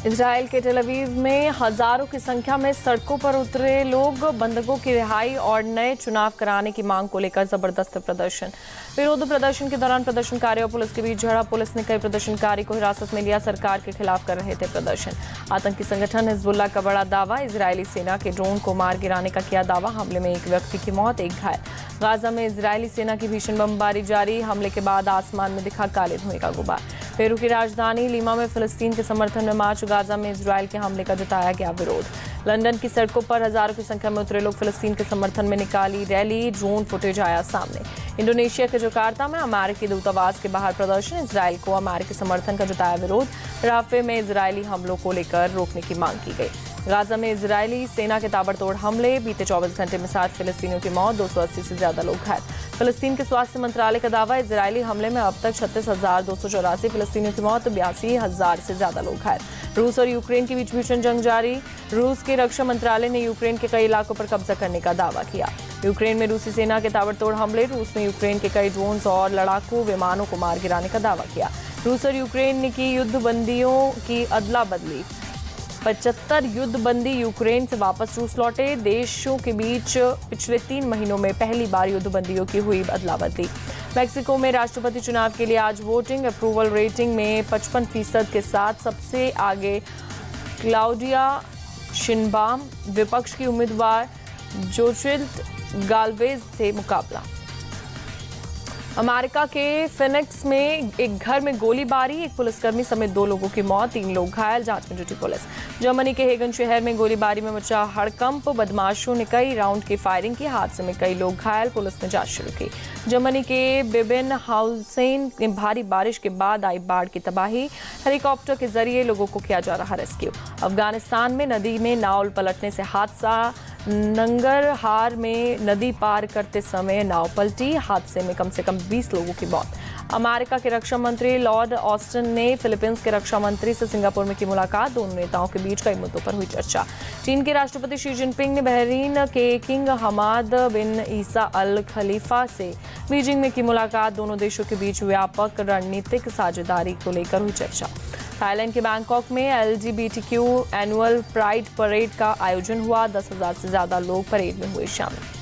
Israel के Tel Aviv में हजारों की संख्या में सड़कों पर उतरे लोग बंधकों की रिहाई और नए चुनाव कराने की मांग को लेकर जबरदस्त प्रदर्शन। विरोध प्रदर्शन के दौरान प्रदर्शनकारियों और पुलिस के बीच झड़प। पुलिस ने कई प्रदर्शनकारी को हिरासत में लिया। सरकार के खिलाफ कर रहे थे प्रदर्शन। आतंकी संगठन हिजबुल्लाह का बड़ा दावा। इजरायली सेना के ड्रोन को मार गिराने का किया दावा। हमले में एक व्यक्ति की मौत, एक घायल। गाजा में इजरायली सेना की भीषण बमबारी जारी। हमले के बाद आसमान में दिखा काले धुएं का गुबार। पेरू की राजधानी लीमा में फिलिस्तीन के समर्थन में मार्च। गाजा में इजराइल के हमले का जताया गया विरोध। लंदन की सड़कों पर हजारों की संख्या में उतरे लोग फिलिस्तीन के समर्थन में निकाली रैली। ड्रोन फुटेज आया सामने। इंडोनेशिया के जकार्ता में अमेरिकी दूतावास के बाहर प्रदर्शन। इजराइल को अमेरिकी समर्थन का जताया विरोध। राफे में इजरायली हमलों को लेकर रोकने की मांग की गई। गाजा में इजरायली सेना के ताबड़तोड़ हमले। बीते 24 घंटे में 7 फिलिस्तीनियों की मौत, 280 से ज्यादा लोग घायल। फिलिस्तीन के स्वास्थ्य मंत्रालय का दावा। इजरायली हमले में अब तक 36,284 फिलिस्तीनियों की मौत, 82,000 से ज्यादा लोग घायल। रूस और यूक्रेन के बीच भीषण जंग जारी। रूस के रक्षा मंत्रालय ने यूक्रेन के कई इलाकों पर कब्जा करने का दावा किया। यूक्रेन में रूसी सेना के ताबड़तोड़ हमले। रूस ने यूक्रेन के कई ड्रोन्स और लड़ाकू विमानों को मार गिराने का दावा किया। रूस और यूक्रेन ने की युद्धबंदियों की अदला बदली। 75 युद्धबंदी यूक्रेन से वापस रूस लौटे। देशों के बीच पिछले 3 महीनों में पहली बार युद्धबंदियों की हुई अदला बदली। मेक्सिको में राष्ट्रपति चुनाव के लिए आज वोटिंग। अप्रूवल रेटिंग में 55% के साथ सबसे आगे क्लाउडिया शिनबाम। विपक्ष की उम्मीदवार जोचिल्ड गाल्वेज से मुकाबला। अमेरिका के फिनिक्स में एक घर में गोलीबारी। एक पुलिसकर्मी समेत 2 लोगों की मौत, 3 लोग घायल। जांच में जुटी पुलिस। जर्मनी के हेगन शहर में गोलीबारी में मचा हड़कंप। बदमाशों ने कई राउंड की फायरिंग की। हादसे में कई लोग घायल। पुलिस ने जांच शुरू की। जर्मनी के बेबेन हाउसेन में भारी बारिश के बाद आई बाढ़ की तबाही। हेलीकॉप्टर के जरिए लोगों को किया जा रहा रेस्क्यू। अफगानिस्तान में नदी में नाव पलटने से हादसा। नंगरहार में नदी पार करते समय नाव पलटी। हादसे में कम से कम 20 लोगों की मौत। अमेरिका के रक्षा मंत्री लॉर्ड ऑस्टिन ने फिलीपींस के रक्षा मंत्री से सिंगापुर में की मुलाकात। दोनों नेताओं के बीच कई मुद्दों पर हुई चर्चा। चीन के राष्ट्रपति शी जिनपिंग ने बहरीन के किंग हमाद बिन ईसा अल खलीफा से बीजिंग में की मुलाकात। दोनों देशों के बीच व्यापक रणनीतिक साझेदारी को लेकर हुई चर्चा। थाईलैंड के बैंकॉक में LGBTQ एनुअल प्राइड परेड का आयोजन हुआ। 10,000 से ज्यादा लोग परेड में हुए शामिल।